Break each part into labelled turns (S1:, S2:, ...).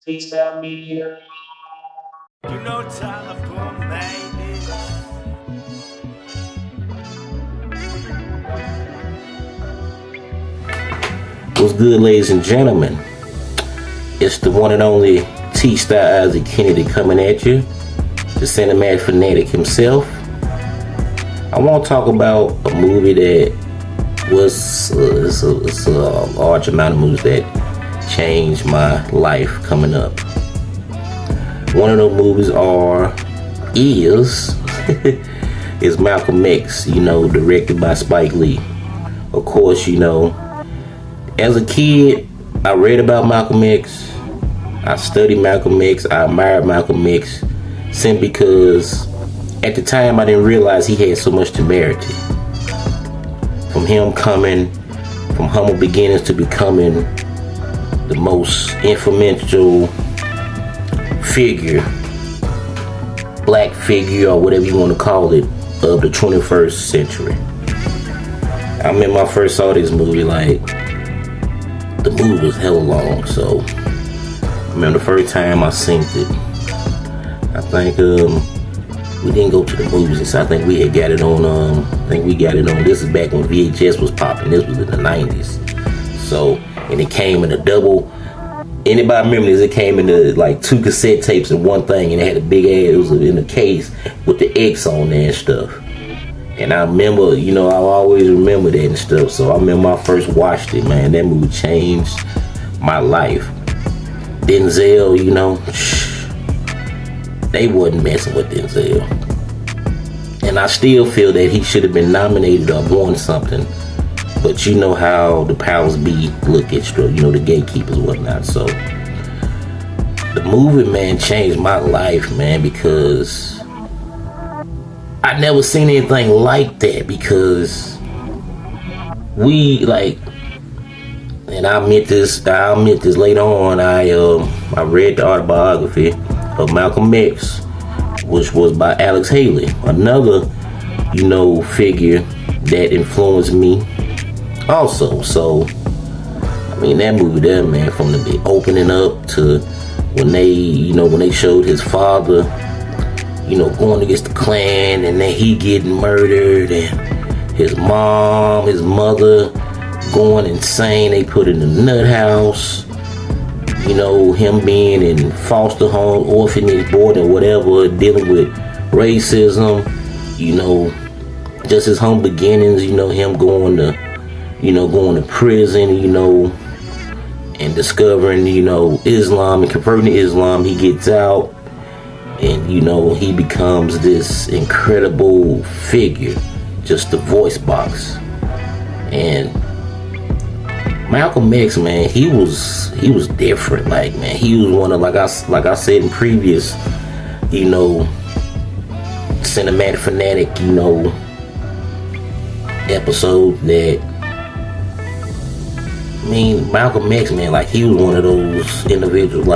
S1: Freestyle media.
S2: You know Tyler Boom made it.
S3: What's good, ladies and gentlemen? It's the one and only T-Star Isaac Kennedy coming at you, the cinematic fanatic himself. I want to talk about a movie that was it's a large amount of movies that changed my life coming up. One of those movies is is Malcolm X, directed by Spike Lee. Of course, as a kid, I read about Malcolm X. I studied Malcolm X. I admired Malcolm X simply because at the time I didn't realize he had so much temerity. From him coming from humble beginnings to becoming the most influential figure, black figure, or whatever you want to call it, of the 21st century. I remember I first saw this movie, the movie was hella long, so I remember the first time I seen it. I think we didn't go to the movies, so I think we had got it on. This is back when VHS was popping. This was in the 90s. So, and it came in a double. Anybody remember this? It came in two cassette tapes in one thing, and it had a big ass. It was in a case with the X on there and stuff. And I remember, I always remember that and stuff. So I remember I first watched it, man. That movie changed my life. Denzel, they wasn't messing with Denzel. And I still feel that he should have been nominated or won something. But you know how the powers be look at the gatekeepers and whatnot. So the movie, man, changed my life, man, because I never seen anything like that. Because and I admit this later on. I read the autobiography of Malcolm X, which was by Alex Haley, another figure that influenced me also. So that movie there, man, from the opening up to when they showed his father going against the Klan, and then he getting murdered, and his mother going insane. They put in the nut house. Him being in foster home, orphanage, board, or whatever, dealing with racism. Just his humble beginnings. Him going to prison. And discovering Islam and converting to Islam. He gets out, and he becomes this incredible figure, just the voice box. And Malcolm X, man, he was different. He was one of, like I said in previous, cinematic fanatic, episode, that Malcolm X, man, he was one of those individuals,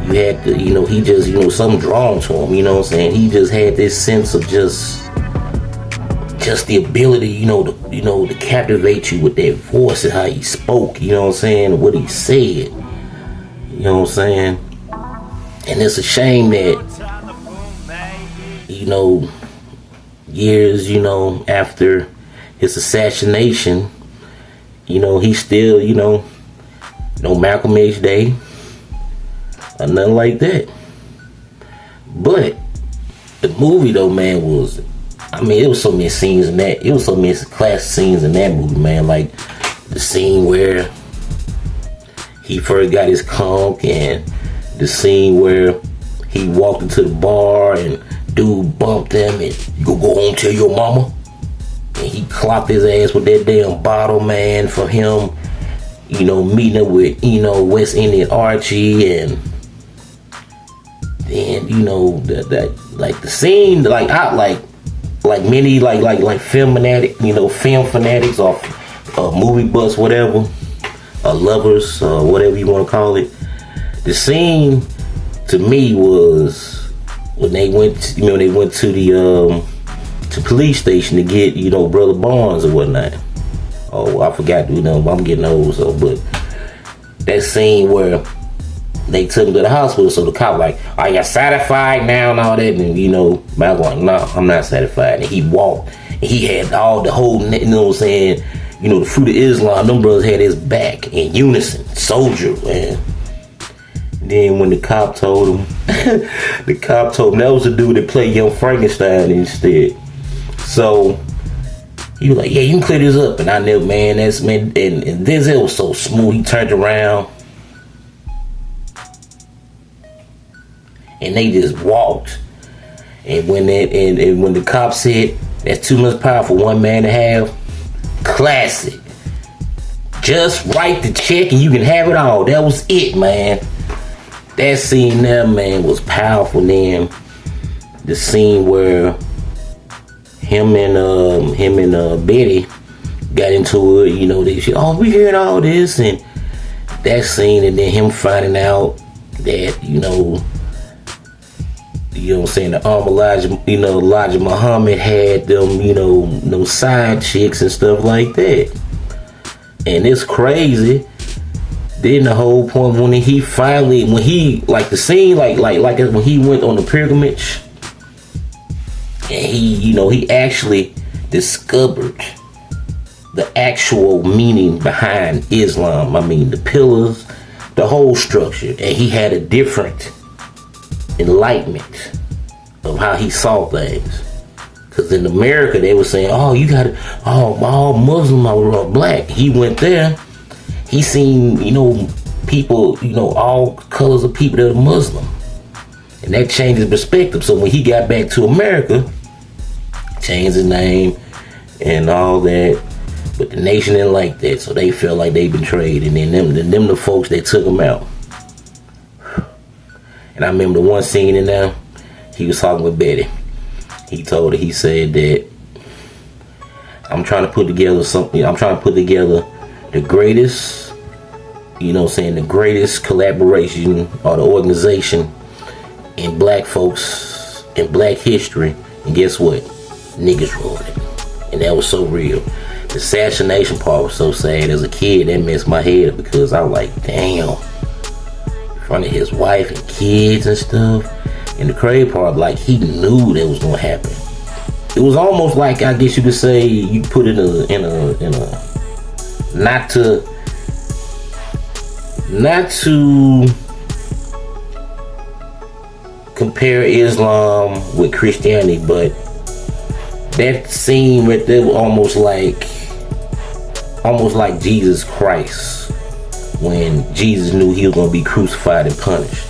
S3: you had to, he just, something drawn to him, what I'm saying? He just had this sense of just the ability, to captivate you with that voice and how he spoke, what I'm saying, what he said, what I'm saying. And it's a shame that, years, after his assassination, he still, no Malcolm X Day or nothing like that. But the movie, though, man, was, it was so many scenes in that. It was so many classic scenes in that movie, man. Like the scene where he first got his conch, and the scene where he walked into the bar and dude bumped him, and you go home tell your mama. And he clocked his ass with that damn bottle, man, for him, meeting up with, West Indian Archie. And then, the scene, many film fanatics or movie buffs, whatever, or lovers, or whatever you want to call it. The scene to me was when they went to the police station to get Brother Barnes or whatnot. Oh, I forgot. I'm getting old, but that scene where they took him to the hospital, so the cop like, are you satisfied now and all that? And you know, Malcolm like, no, I'm not satisfied. And he walked, and he had all the whole, you know what I'm saying, you know, the fruit of Islam, them brothers had his back in unison, soldier, man. Then when the cop told him, that was the dude that played Young Frankenstein instead. So he was like, yeah, you can clear this up. And I knew, man, and Denzel was so smooth. He turned around and they just walked. And when when the cop said, that's too much power for one man to have, classic. Just write the check and you can have it all. That was it, man. That scene there, man, was powerful. Then the scene where him and Betty got into it, you know, they said, oh, we hearing all this, and that scene, and then him finding out that, you know what I'm saying, the Elijah Muhammad had them, you know, no side chicks and stuff like that. And it's crazy. Then the whole point when he like the scene, like when he went on the pilgrimage, and he actually discovered the actual meaning behind Islam. I mean, the pillars, the whole structure, and he had a different enlightenment of how he saw things. Because in America, they were saying, oh, you got all Muslim are black. He went there, he seen, you know, people, you know, all colors of people that are Muslim. And that changed his perspective. So when he got back to America, changed his name and all that. But the nation didn't like that, so they felt like they betrayed. And then them the folks that took him out. And I remember the one scene in there, he was talking with Betty. He told her, he said that I'm trying to put together the greatest, you know what I'm saying, the greatest collaboration or the organization in black folks, in black history. And guess what? Niggas ruined it. And that was so real. The assassination part was so sad. As a kid, that messed my head up because I was like, damn. In front of his wife and kids and stuff. And the crazy part, like, he knew that was gonna happen. It was almost like, I guess you could say, you put it in a not to compare Islam with Christianity, but that scene right there was almost like Jesus Christ when Jesus knew he was gonna be crucified and punished.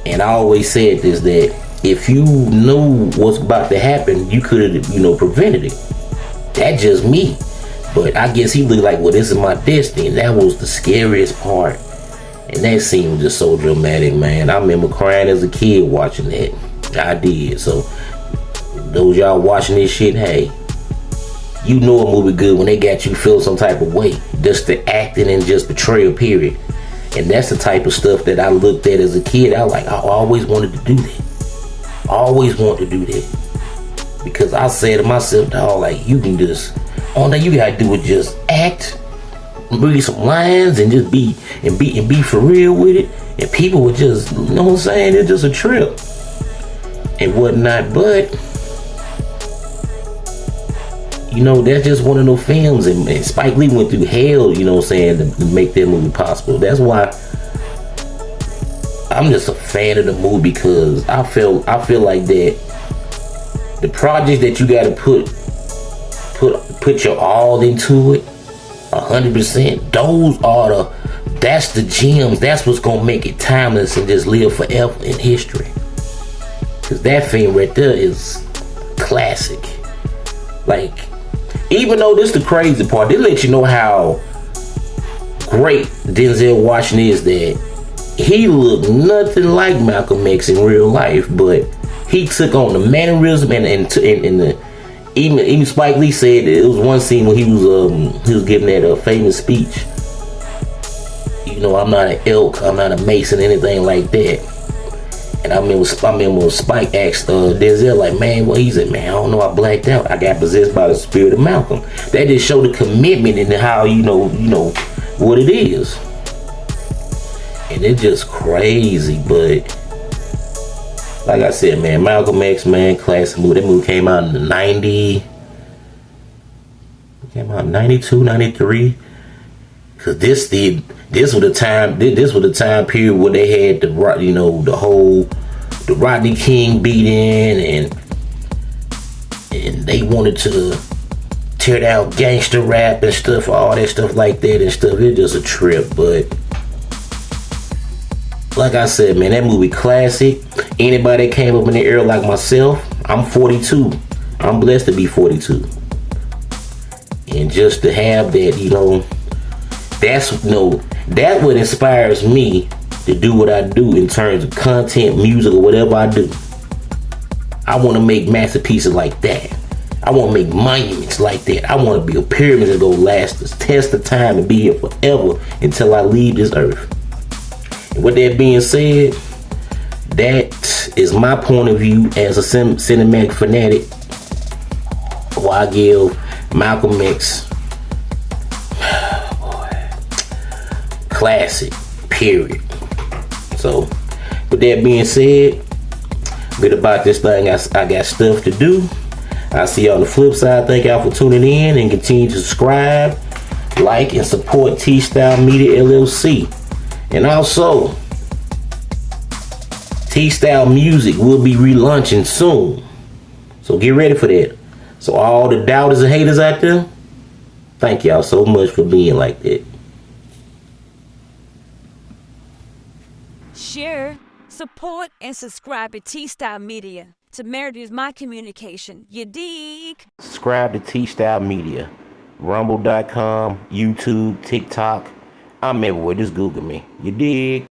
S3: And I always said this, that if you knew what's about to happen, you could have, you know, prevented it. That's just me. But I guess he looked like, well, this is my destiny. And that was the scariest part. And that scene was just so dramatic, man. I remember crying as a kid watching that. I did. So those y'all watching this shit, hey, you know a movie good when they got you feeling some type of way. Just the acting and just betrayal, period. And that's the type of stuff that I looked at as a kid. I was like, I always wanted to do that. Always wanted to do that. Because I said to myself, dog, like, you can just, all that you gotta do is just act, read some lines, and just be for real with it. And people would just, you know what I'm saying? It's just a trip and whatnot. But you know, that's just one of those films, and Spike Lee went through hell, you know what I'm saying, to make that movie possible. That's why I'm just a fan of the movie, because I feel like that the project that you gotta put your all into it, 100%, that's the gems, that's what's gonna make it timeless and just live forever in history. Cause that film right there is classic. Like, even though this is the crazy part, they let you know how great Denzel Washington is, that he looked nothing like Malcolm X in real life, but he took on the mannerism and the even Spike Lee said that it was one scene when he was giving that famous speech. You know, I'm not an elk, I'm not a mason, anything like that. And I remember Spike asked Denzel, like, man, well, he said, man, I don't know, I blacked out. I got possessed by the spirit of Malcolm. That just showed the commitment and how, you know what it is. And it's just crazy, but like I said, man, Malcolm X, man, classic movie. That movie came out in the 90, came out in 92, 93. Cause this was the time period where they had the Rodney King beating, and they wanted to tear down gangster rap and stuff, all that stuff like that and stuff. It's just a trip, but like I said, man, that movie classic. Anybody that came up in the era like myself, I'm 42. I'm blessed to be 42. And just to have that, that what inspires me to do what I do in terms of content, music, or whatever I do. I want to make masterpieces like that. I want to make monuments like that. I want to build pyramids that go last the test of time and be here forever until I leave this earth. And with that being said, that is my point of view as a cinematic fanatic. Where I give Malcolm X classic, period. So, with that being said, bit about this thing, I got stuff to do. I'll see y'all on the flip side. Thank y'all for tuning in and continue to subscribe, like, and support T-Style Media LLC. And also, T-Style Music will be relaunching soon. So get ready for that. So all the doubters and haters out there, thank y'all so much for being like that.
S1: Share, support, and subscribe to T-Style Media to Meredith my communication. You dig?
S3: Subscribe to T-Style Media. Rumble.com, YouTube, TikTok. I'm everywhere. Just Google me. You dig?